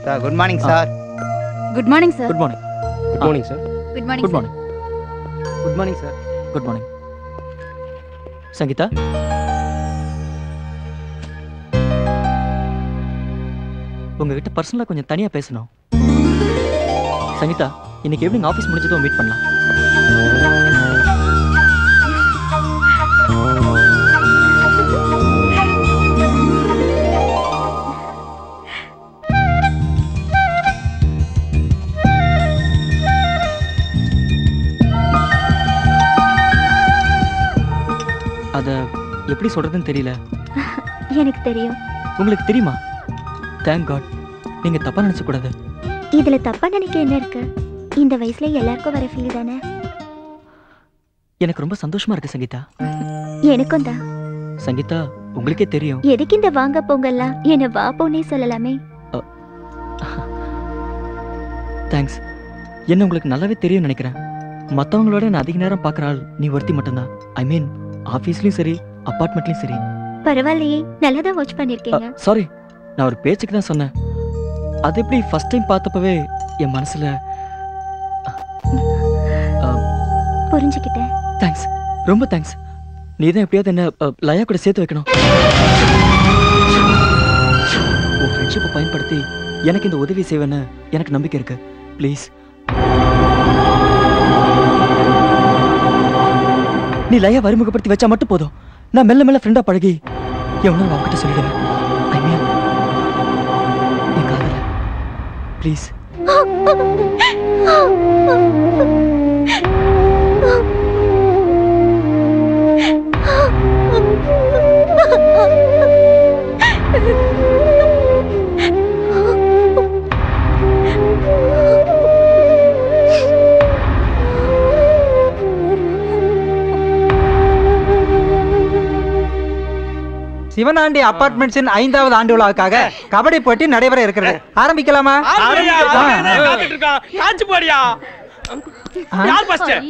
Sir good morning sir. Good morning sir. Good morning. Good morning sir. Good morning. Good morning. Good morning sir. Good morning. Sangeetha, உங்ககிட்ட பர்சனலா கொஞ்சம் தனியா பேசணும். சங்கீதா, இன்னைக்கு evening office முடிஞ்சதும் meet பண்ணலாம். அத எப்படி சொல்றதுன்னு தெரியல. எனக்கு தெரியும். உங்களுக்கு தெரியுமா? Thank God. நீங்க தப்பா நினைச்ச கூடாது. இதுல தப்பா நினைக்க என்ன இருக்கு? இந்த வயசுல எல்லாருக்கும் வர ஃபீல் தானே. எனக்கு ரொம்ப சந்தோஷமா இருக்கு சங்கீதா. எனக்கும் தான். சங்கீதா, உங்களுக்கே தெரியும். எதுக்கு இந்த வாங்க போங்கலாம்? என்ன வா போனே சொல்லலாமே. தேங்க்ஸ். என்ன உங்களுக்கு நல்லாவே தெரியும் நினைக்கிறேன். மத்தவங்களோட நான் அதிக நேரம் பார்க்குற ஆள் நீ ஒருத்தி மட்டும்தான். ஐ மீன் ஆஃபீஸ்லயும் சரி அப்பார்ட்மெண்ட்லயும் சரி. பரவாயில்லையே, நல்லா தான் வாட்ச் பண்ணிருக்கீங்க. சாரி, நான் ஒரு பேச்சுக்கு தான் சொன்னேன். அது எப்படி ஃபர்ஸ்ட் டைம் பார்த்தப்பவே என் மனசுல. புரிஞ்சுக்கிட்டேன். தேங்க்ஸ், ரொம்ப தேங்க்ஸ். நீ தான் எப்படியாவது என்ன லயா கூட சேர்த்து வைக்கணும். உன் ஃப்ரெண்ட்ஷிப்பை பயன்படுத்தி எனக்கு இந்த உதவி செய்வேன்னு எனக்கு நம்பிக்கை இருக்கு. ப்ளீஸ். நீ லயா அறிமுகப்படுத்தி வச்சா மட்டும் போதும். நான் மெல்ல மெல்ல ஃப்ரெண்டா பழகி எவனோ அவங்ககிட்ட சொல்லிடுவேன். ஐ மீன் என் காதல. ப்ளீஸ். சிவனாண்டி அபார்ட்மெண்ட்ஸின் 5வது ஆண்டு விழாவுக்காக கபடி போட்டி நடைபெற இருக்கிறது. ஆரம்பிக்கலாமா?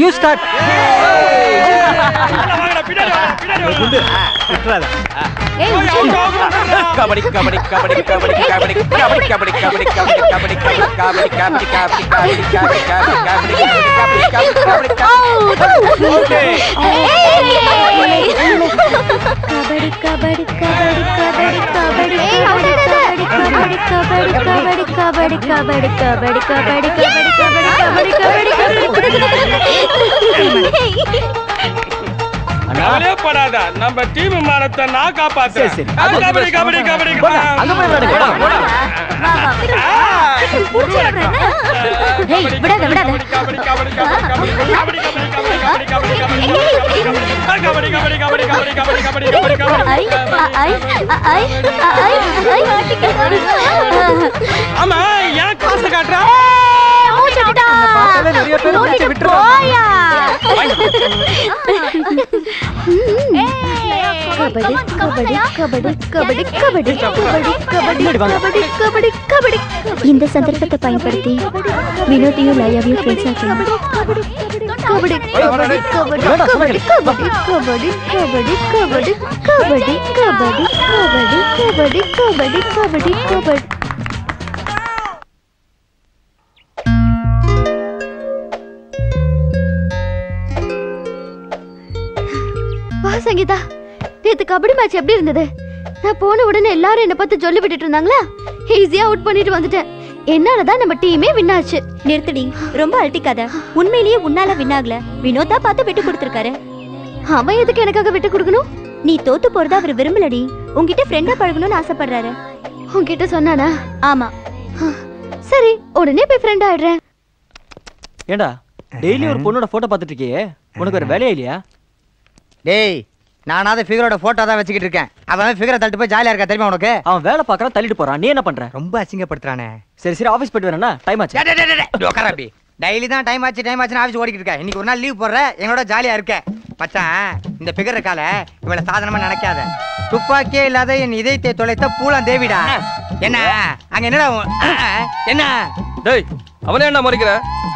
You start. கபடி கபடி கபடி கபடி கபடி கபடி கபடி கபடி கபடி கபடி கபடி கபடி கபடி படாதா நம்ம டீம் மானத்தை நான் காப்பாத்துறேன். கபடி கபடி கபடி அங்க போய் விளையாடு. விடாத விடாத. கபடி கபடி கபடி கபடி கபடி கபடி கபடி கபடி கபடி கபடி கபடி கபடி கபடி கபடி. ஆமா, ஏன் காசு காட்டுற? நிறைய பேர் மூச்சு விட்டுறாங்க. இந்த சந்தர்ப்பத்தை பயன்படுத்தி வினோதையும் லயாவையும் ஃப்ரெண்ட்ஸ் ஆக்கலாம். கபடி கபடி கபடி கபடி கபடி கபடி கபடி கபடி கபடி கபடி கபடி கபடி கபடி கபடி. சங்கீதா, நேத்து கபடி மேட்ச் எப்படி இருந்தது? நான் போன உடனே எல்லாரும் என்ன பார்த்து சொல்லி விட்டுட்டு இருந்தாங்களா? ஈஸியா அவுட் பண்ணிட்டு வந்துட்டேன். என்னாலதான் நம்ம டீமே வின் ஆச்சு. நிறுத்தடி, ரொம்ப அழட்டிக்காத. உண்மையிலேயே உன்னால வின் ஆகல, வினோதா பார்த்து விட்டு கொடுத்திருக்காரு. அவன் எதுக்கு எனக்காக விட்டு கொடுக்கணும்? நீ தோத்து போறதா அவர் விரும்பலடி. உன்கிட்ட ஃப்ரெண்டா பழகணும்னு ஆசைப்படுறாரு. உன்கிட்ட சொன்னானா? ஆமா. சரி, உடனே போய் ஃப்ரெண்ட் ஆயிடுறேன். ஏண்டா டெய்லி ஒரு பொண்ணோட போட்டோ பார்த்துட்டு இருக்கியே, உனக்கு ஒரு வேலையா இல்லையா? டேய், நானாவது ஃபிகரோட போட்டோ தான் வச்சுக்கிட்டு இருக்கேன். அவன் ஃபிகரை தள்ளிட்டு போய் ஜாலியா இருக்கா தெரியுமா உனக்கு? அவன் வேலை பார்க்கறான், தள்ளிட்டு போறான். நீ என்ன பண்ற? ரொம்ப அசிங்கப்படுத்துறானே. சரி சரி, ஆபீஸ் போயிட்டு வரேன்னா டைம் ஆச்சு. உட்காரப்பி. டெய்லி தான் டைம் ஆச்சுன்னு ஆஃபீஸ் ஓடிக்கிட்டு இருக்கேன். இன்னைக்கு ஒரு நாள் லீவ் போடுற, எங்களோட ஜாலியா இருக்க. மச்சான், இந்த ஃபிகர் இருக்கால, இவளை சாதாரணமா நினைக்காத. துப்பாக்கியே இல்லாத என் இதயத்தை தொலைத்த பூலாம் தேவிடா. என்ன அங்க என்னடா என்ன? டேய், அவனே என்ன முறைக்கிற?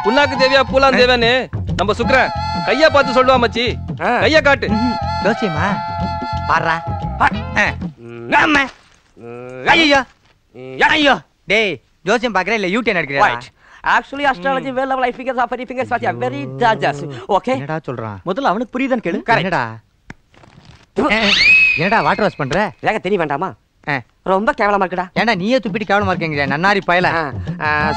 புண்ணாக்கு தேவியா பூலாம் தேவியான்னு நம்ம சுக்கரன் கையா பார்த்து சொல்லுவா மச்சி. கையா காட்டு. ஜோசியமா பாடுறா. ஐயோ ஐயோ டேய், ஜோசியம் பாக்குற இல்ல யூடியூன் எடுக்கறியா? Right. Actually, astrology, well level figures are very fingers are very dangerous. Okay? என்னடா சொல்றான்? முதல்ல அவனுக்கு புரியுதான்னு கேளு. என்னடா? என்னடா வாட்டர் வாஷ் பண்ற? வேக தெரிய வேண்டாமா? ரொம்ப கேவலமா இருக்குடா. ஏன்டா நீயே துப்பிட்டு கேவலமா இருக்கீங்க நன்னாரி பயல.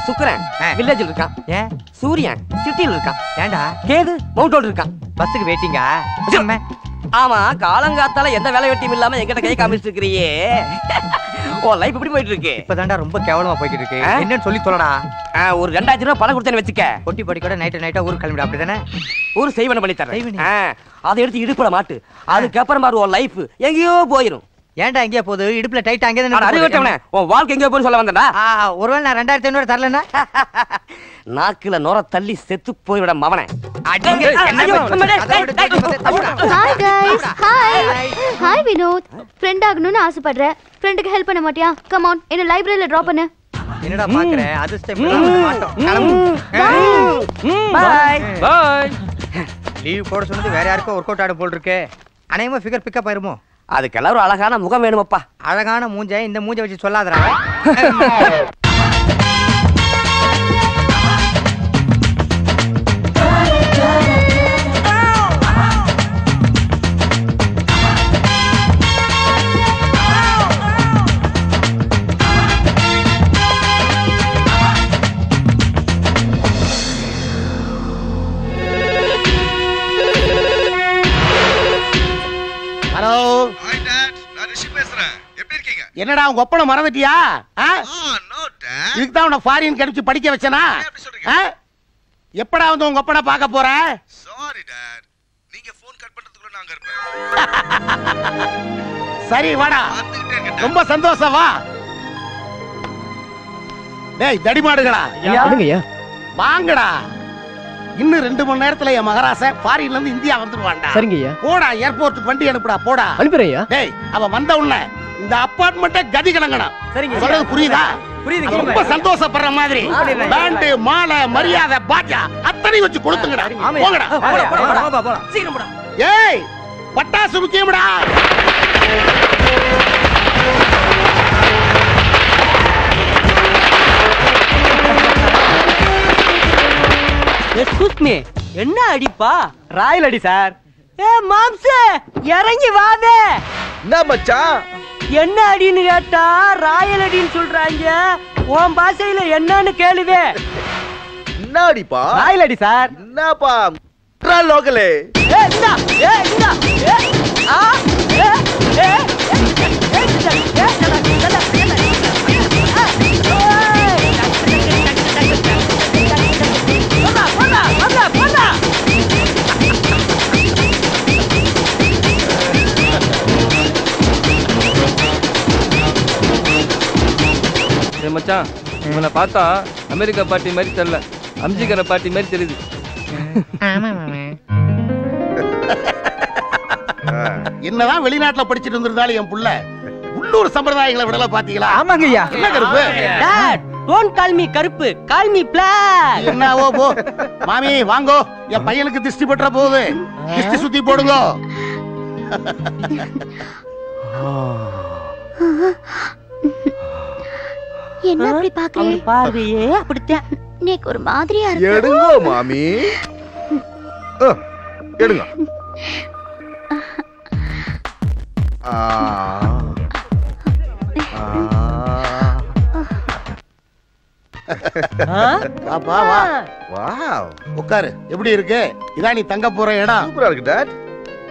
சுக்கிரன் வில்லேஜ்ல இருக்கான். ஏன்? சூரியன் சிட்டில இருக்கான். ஏன்டா? கேது மவுண்ட் ரோட் இருக்கான். பஸ்ஸுக்கு வெயிட்டிங்கா? ஆமா, காலங்காத்தால எந்த வேலை வெட்டியும் இல்லாம எங்கிட்ட கை காமிச்சிட்டு இருக்கறியே. ஓ லைஃப் எப்படி போயிட்டு இருக்கு? இப்பதான்டா ரொம்ப கேவலமா போயிட்டு இருக்கு. என்னன்னு சொல்லி சொல்லடா. ஒரு 2000 ரூபாய் பணம் கொடுத்தேன்னு வெச்சுக்க. பொட்டி பொடிக்கோட நைட்டா ஊருக்கு கிளம்பிடு அப்படிதானே? ஒரு செய்வன பண்ணி தரேன். அதை எடுத்து இடுப்புல மாட்டு. அதுக்கப்புறம் பாரு உன் லைஃப் எங்கேயோ போயிரும். ஏன்டா எங்கேயா போகுது? இடுப்புல டைட்டா அங்கே தான் அறிவிட்டவனே உன் வாழ்க்கை எங்கேயோ போய் சொல்ல வந்தடா. ஒருவேளை நான் 2500 தரலன்னா நாக்குல நொர தள்ளி செத்து போய்விட மவனே. Hi guys. Hi Vinod. Friend ஆகணும்னு ஆசைப்படுற. ஃப்ரெண்டுக்கு ஹெல்ப் பண்ண மாட்டியா? கம் ஆன், என்ன லைப்ரரியில டிராப் பண்ணு. என்னடா பாக்குற? அதிர்ஷ்டம் பண்ண மாட்டோம். கிளம்பு. Bye bye. லீவ் போட சொன்னது வேற யாருக்கோ வொர்க் அவுட் ஆட போல் இருக்கு. அனைவரும் ஃபிகர் பிக்கப் ஆயிருமோ? அதுக்கெல்லாம் ஒரு அழகான முகம் வேணுமப்பா. அழகான மூஞ்சை இந்த மூஞ்சை வச்சு சொல்லாதடா. ஹலோ. ஹாய் டாட், நான் ரிஷி பேசுறேன். எப்படி இருக்கீங்க? என்னடா உங்க ஒப்பனை மறந்துட்டியா? No dad. இதுக்கு தான் உன்னை ஃபாரின் கடிச்சு படிக்க வச்சனா? எப்படா வந்து உங்க ஒப்பனை பார்க்க போற? சாரி டாட், நீங்க ஃபோன் கட் பண்றதுக்குள்ள நான் அங்க இருப்பேன். சரி வாடா, வந்துட்டே இருக்கேன். ரொம்ப சந்தோஷம் வா. டேய் தடிமாடுகளா, சொல்லுங்கய்யா. வாங்கடா. இன்னும் 2 மணி நேரத்துல என் மகராச ஃபாரின்ல இருந்து இந்தியா வந்துருவான்டா. சரிங்கய்யா. போடா, ஏர்போர்ட்டுக்கு வண்டி அனுப்புடா. போடா அனுப்புறேன்யா. டேய் அவ வந்த உடனே இந்த அபார்ட்மெண்ட்டே கதி கலங்கணும். சரிங்க. சொல்றது புரியுதா? புரியுது. ரொம்ப சந்தோஷப்படுற மாதிரி பேண்ட் மாலை மரியாதை பாஜா அத்தனை வச்சு கொடுத்துங்கடா. போங்கடா. சீக்கிரம் போடா. ஏய் பட்டாசு முக்கியம்டா. எக்ஸ்கூஸ் மீ, என்ன அடிப்பா? ராயல் அடி சார். ஏ மாம்சே, இறங்கி வாவே. என்ன மச்சான்? என்ன அடின்னு கேட்டா ராயல் அடின்னு சொல்றாங்க. உன் பாஷையில என்னன்னு கேளுவே. என்ன அடிப்பா? ராயல் அடி சார். என்னப்பா லோக்கலே? ஏ இந்தா, ஏ இந்தா, ஏ ஆ ஏ ஏ மச்சான், இவனை பார்த்தா அமெரிக்கா பார்ட்டி மாதிரி தெரியல, அம்ஜிகர பார்ட்டி மாதிரி தெரியுது. என்னதான் வெளிநாட்டுல படிச்சிட்டு வந்திருந்தாலும் என் புள்ள உள்ளூர் சம்பிரதாயங்களை விடல பாத்தீங்களா? ஆமாங்க ஐயா. என்ன கருப்பு? டாட், டோன்ட் கால் மீ கருப்பு, கால் மீ பிளாக். என்னவோ போ. மாமி வாங்கோ, என் பையனுக்கு திருஷ்டி பற்ற போகுது. திருஷ்டி சுத்தி போடுங்க. என்ன அப்படி பாக்குறீங்க? பார்வையே அப்படித்தான். நீக்கு ஒரு மாதிரியா இருக்கு. எடுங்க மாமி. எடுங்க. வாப்பா வா. வாவ், உட்காரு. எப்படி இருக்கு? இதான் நீ தங்க போற இடம். சூப்பரா இருக்கு டாட்.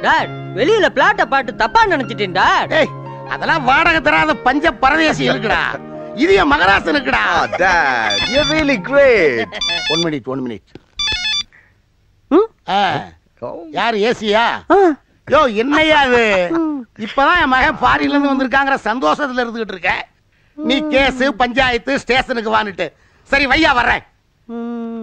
டாட், வெளியில பிளாட்ட பாட்டு தப்பா நினைச்சிட்டேன் டாட். ஏய் அதெல்லாம் வாடகை தராத பஞ்ச பரதேசி இருக்குடா. இது என் மகராசன் இருக்குடா. Dad, you are really great. 1 minute. யாரு ஏசியா? யோ என்னையா அது? இப்பதான் என் மகன் ஃபாரின்ல இருந்து வந்திருக்காங்கிற சந்தோஷத்துல இருந்துகிட்டு இருக்க. நீ கேஸ் பஞ்சாயத்து ஸ்டேஷனுக்கு வான்னுட்டு. சரி வையா வர்றேன்.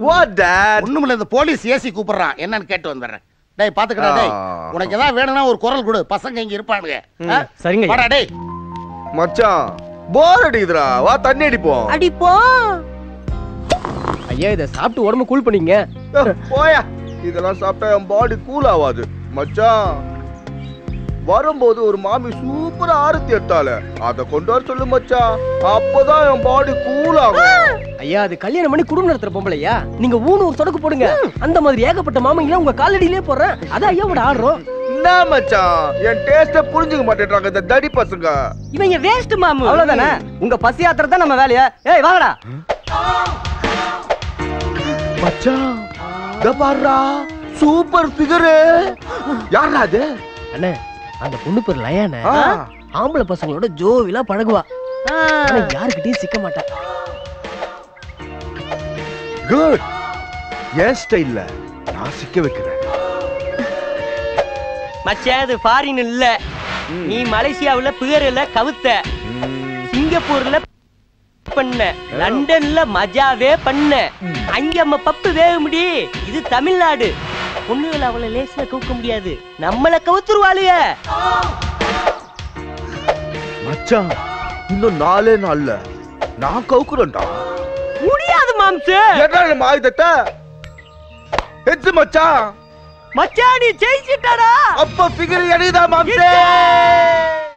What dot? ஒண்ணுமில்ல, இந்த போலீஸ் ஏசி கூப்பிடுறான், என்னன்னு கேட்டு வந்துடுறேன். டேய் பாத்துக்கடா. டேய் உனக்கு ஏதாவது வேணும்னா ஒரு குரல் கொடு, பசங்க இங்க இருப்பானுங்க. சரிங்க. வாடா டேய். மச்சான் போர் அடிக்குதுடா, வா தண்ணி அடிப்போம். அடிப்போம். ஐயா இதை சாப்பிட்டு உடம்பு கூல் பண்ணீங்க. போயா, இதெல்லாம் சாப்பிட்டா என் பாடி கூல் ஆகாது மச்சான். வரும்போது ஒரு மாமி சூப்பரா ஆரத்தி எடுத்தால அத கொண்டு வர சொல்லு மச்சான். அப்பதான் என் பாடி கூல் ஆகும். ஐயா அது கல்யாணம் பண்ணி குடும்பம் நடத்துற பொம்பளையா? நீங்க ஊனு ஒரு சொடக்கு போடுங்க. அந்த மாதிரி ஏகப்பட்ட மாமங்கள உங்க காலடியிலே போடுறேன். அதான் ஐயாவோட ஆடுறோம். என்ன மச்சான் என் டேஸ்ட புரிஞ்சுக்க மாட்டேன்றாங்க இந்த தடி பசங்க. இவங்க வேஸ்ட் மாமு. அவ்வளவுதானே, உங்க பசி ஆத்திரம் தான் நம்ம வேலையா? ஏய் வாங்கடா. மச்சான் பாருடா சூப்பர் ஃபிகர். யாரா அது? அண்ணே அந்த பொண்ணு பேர் லயானே. ஆம்பளை பசங்களோட ஜோவிலா பழகுவா. ஆனா யாருக்கிட்டையும் சிக்க மாட்டா. குட். என் ஸ்டைல்ல நான் சிக்க வைக்கிறேன். மச்சான் அது ஃபாரின் இல்ல. நீ மலேசியாவுல பிகர்ல கவுத்த, சிங்கப்பூர்ல பண்ண, லண்டன்ல மஜாவே பண்ண, அங்க நம்ம பப்பு வேக முடி. இது தமிழ்நாடு. பொண்ணுகளை அவளை லேசில கவுக்க முடியாது, நம்மள கவுத்துருவாளுங்க. மச்சான் இன்னும் 4 நாள்ல நான் கவுக்குறேன்டா. முடியாது மாம்சு. என்ன மாயுதட்ட எது மச்சான்? மச்சான் நீ ஜெயிச்சிட்டாடா. அப்ப ஃபிகர் எடிதா மாம்சே.